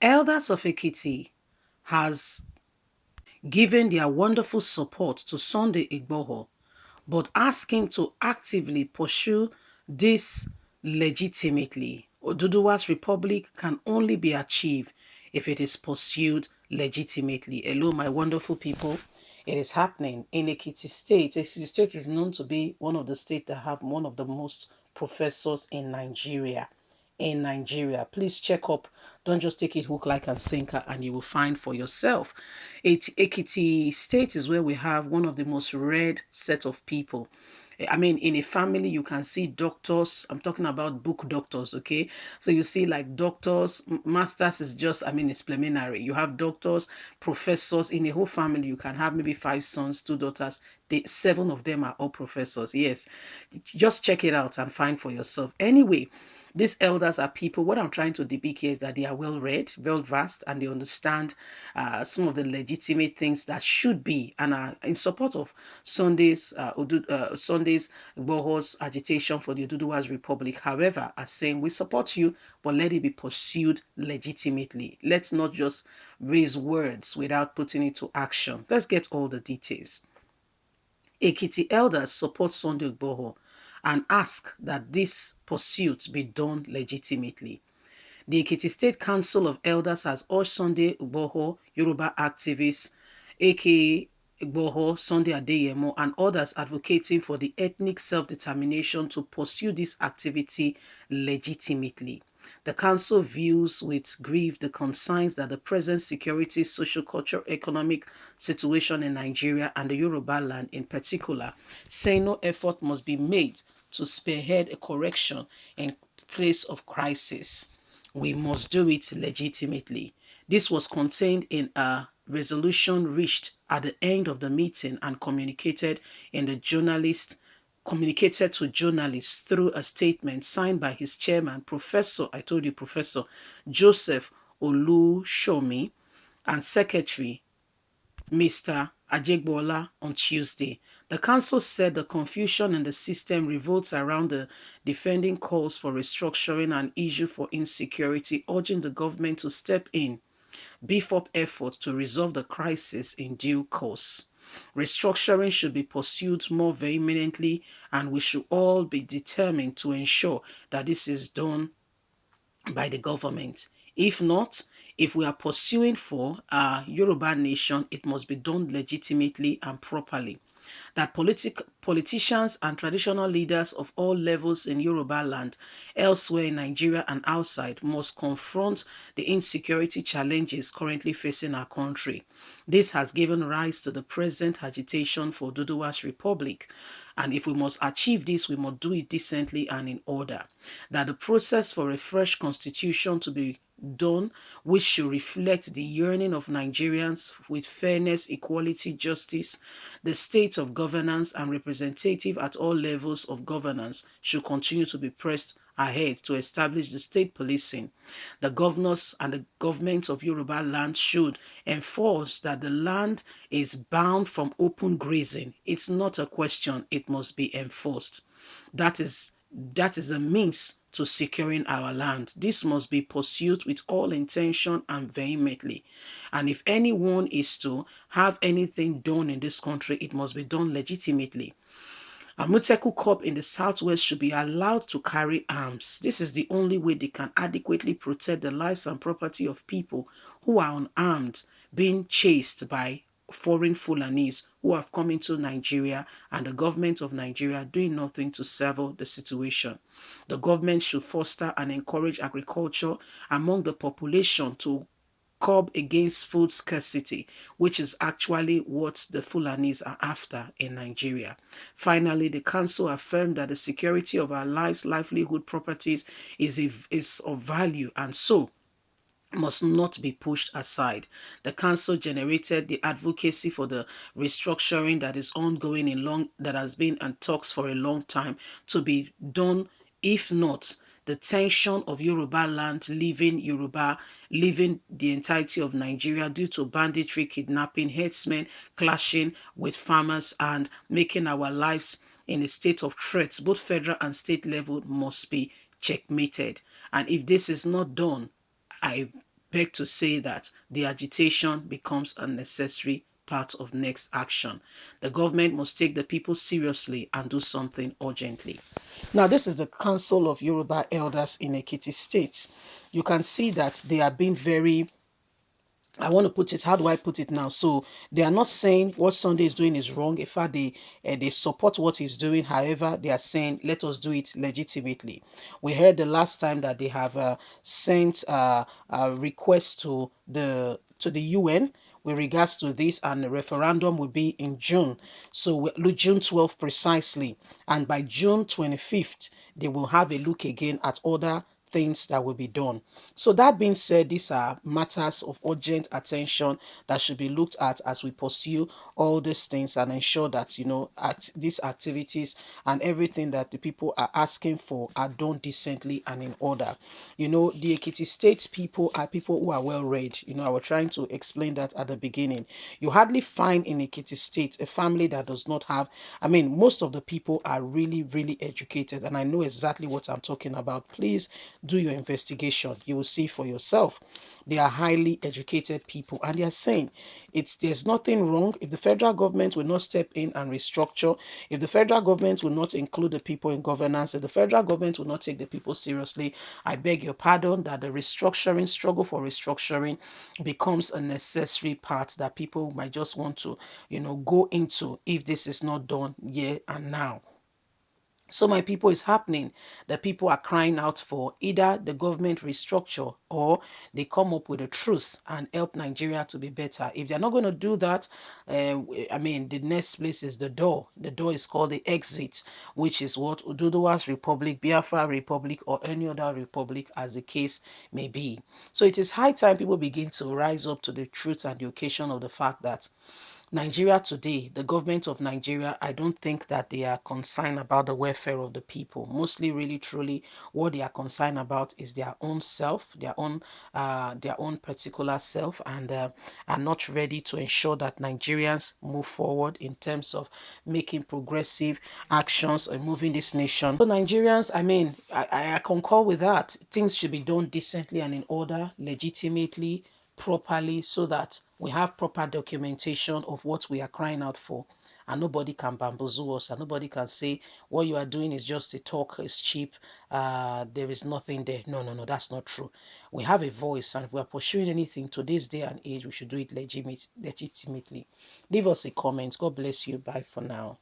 Elders of Ekiti has given their wonderful support to Sunday Igboho, but ask him to actively pursue this legitimately. Oduduwa's republic can only be achieved if it is pursued legitimately. Hello, my wonderful people. It is happening in Ekiti State. Ekiti State is known to be one of the states that have one of the most professors in Nigeria. Please check up. Don't just take it hook, like, and sinker, and you will find for yourself. Ekiti State is where we have one of the most read set of people. I mean, in a family, you can see doctors. I'm talking about book doctors, okay? So you see, like, doctors, masters is just, I mean, it's preliminary. You have doctors, professors. In a whole family, you can have maybe 5 sons, 2 daughters. 7 of them are all professors. Yes, just check it out and find for yourself. Anyway, these elders are people. What I'm trying to depict here is that they are well read, well versed, and they understand some of the legitimate things that should be, and are in support of Sunday's Igboho's agitation for the Oduduwa's Republic. However, are saying we support you, but let it be pursued legitimately. Let's not just raise words without putting it to action. Let's get all the details. Ekiti elders support Sunday Igboho and ask that this pursuit be done legitimately. The Ekiti State Council of Elders has urged Sunday Igboho, Yoruba activists, aka Igboho, Sunday Adeyemo, and others advocating for the ethnic self-determination to pursue this activity legitimately. The council views with grief the concerns that the present security, social, cultural, economic situation in Nigeria and the Yoruba land in particular, saying no effort must be made to spearhead a correction in place of crisis. We must do it legitimately. This was contained in a resolution reached at the end of the meeting and communicated to journalists through a statement signed by his chairman, Professor Joseph Olushomi, and secretary Mr. Ajegbola on Tuesday. The council said the confusion in the system revolves around the defending calls for restructuring and issue for insecurity, urging the government to step in, beef up efforts to resolve the crisis in due course. Restructuring should be pursued more vehemently, and we should all be determined to ensure that this is done by the government. If not, if we are pursuing for a Yoruba nation, it must be done legitimately and properly. That politicians and traditional leaders of all levels in Yoruba land, elsewhere in Nigeria and outside, must confront the insecurity challenges currently facing our country. This has given rise to the present agitation for Duduwa's Republic. And if we must achieve this, we must do it decently and in order. That the process for a fresh constitution to be done, which should reflect the yearning of Nigerians with fairness, equality, justice, the state of governance, and representative at all levels of governance, should continue to be pressed ahead to establish the state policing. The governors and the government of Yoruba land should enforce that the land is bound from open grazing. It's not a question, it must be enforced. That is a means to securing our land. This must be pursued with all intention and vehemently. And if anyone is to have anything done in this country, it must be done legitimately. Amoteku Corp in the southwest should be allowed to carry arms. This is the only way they can adequately protect the lives and property of people who are unarmed, being chased by foreign Fulanis who have come into Nigeria, and the government of Nigeria doing nothing to settle the situation. The government should foster and encourage agriculture among the population to curb against food scarcity, which is actually what the Fulanis are after in Nigeria. Finally, the council affirmed that the security of our lives, livelihood, properties is of value, and so must not be pushed aside. The council generated the advocacy for the restructuring that is ongoing that has been in talks for a long time to be done. If not, the tension of Yoruba land leaving the entirety of Nigeria due to banditry, kidnapping, herdsmen clashing with farmers, and making our lives in a state of threats, both federal and state level, must be checkmated. And if this is not done, I beg to say that the agitation becomes a necessary part of next action. The government must take the people seriously and do something urgently. Now, this is the Council of Yoruba Elders in Ekiti State. You can see that they are being very, I want to put it, how do I put it now? So they are not saying what Sunday is doing is wrong. In fact, they support what he's doing. However, they are saying, let us do it legitimately. We heard the last time that they have sent a request to the UN with regards to this, and the referendum will be in June. So June 12th precisely. And by June 25th, they will have a look again at other things that will be done. So that being said, these are matters of urgent attention that should be looked at as we pursue all these things and ensure that, these activities and everything that the people are asking for are done decently and in order. The Ekiti State people are people who are well read. I was trying to explain that at the beginning. You hardly find in Ekiti State a family that does not have, most of the people are really, really educated, and I know exactly what I'm talking about. Please do your investigation. You will see for yourself. They are highly educated people, and they are saying there's nothing wrong if the federal government will not step in and restructure, if the federal government will not include the people in governance, if the federal government will not take the people seriously. I beg your pardon that the struggle for restructuring becomes a necessary part that people might just want to, go into if this is not done here and now. So my people, is happening. The people are crying out for either the government restructure or they come up with the truth and help Nigeria to be better. If they're not going to do that, the next place is the door. The door is called the exit, which is what Oduduwa's Republic, Biafra Republic, or any other republic as the case may be. So it is high time people begin to rise up to the truth and the occasion of the fact that Nigeria today, the government of Nigeria, I don't think that they are concerned about the welfare of the people. Mostly, really, truly, what they are concerned about is their own self, their own particular self, and are not ready to ensure that Nigerians move forward in terms of making progressive actions and moving this nation. So Nigerians, I concur with that. Things should be done decently and in order, legitimately, properly, so that we have proper documentation of what we are crying out for, and nobody can bamboozle us, and nobody can say what you are doing is just a talk, is cheap, there is nothing there. No, no, no, that's not true. We have a voice, and if we are pursuing anything today's day and age, we should do it legitimately. Leave us a comment. God bless you. Bye for now.